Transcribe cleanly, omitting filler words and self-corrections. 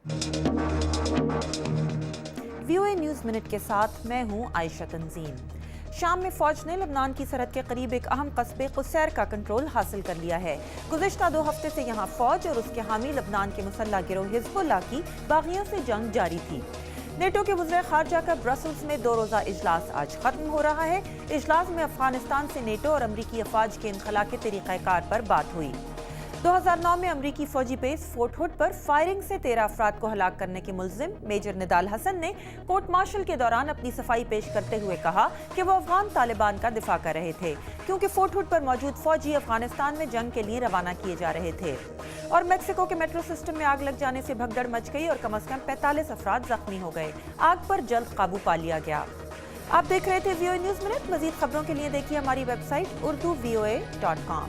VOA news minute के साथ मैं हूं आयशा तंजीम। शाम में फौज ने लबनान की सरहद के करीब एक अहम कस्बे कुसैर का कंट्रोल हासिल कर लिया है। गुज़िश्ता 2 हफ्ते से यहां फौज और उसके हामी लबनान के मुसल्लह गिरोह हिज़्बुल्लाह की बागियों से जंग जारी थी। नेटो के वज़ीर ख़ारजा का ब्रसल्स में 2 रोज़ा इजलास आज ख़त्म हो रहा है। इजलास में अफगानिस्तान से नेटो और अमरीकी अफवाज के इनखला के तरीक़ाकार पर बात हुई। 2009 में अमरीकी फौजी बेस फोर्ट हुड पर फायरिंग से 13 अफराद को हलाक करने के मुल्जिम मेजर निदाल हसन ने कोर्ट मार्शल के दौरान अपनी सफाई पेश करते हुए कहा कि वो अफगान तालिबान का दिफा कर रहे थे, क्योंकि फोर्ट हुड पर मौजूद फौजी अफगानिस्तान में जंग के लिए रवाना किए जा रहे थे। और मेक्सिको के मेट्रो सिस्टम में आग लग जाने से भगदड़ मच गई और कम से कम 45 अफराद जख्मी हो गए। आग पर जल्द काबू पा लिया गया। आप देख रहे थे VOA न्यूज़ मिनट। मजीद खबरों के लिए देखिए हमारी वेबसाइट urduvoa.com।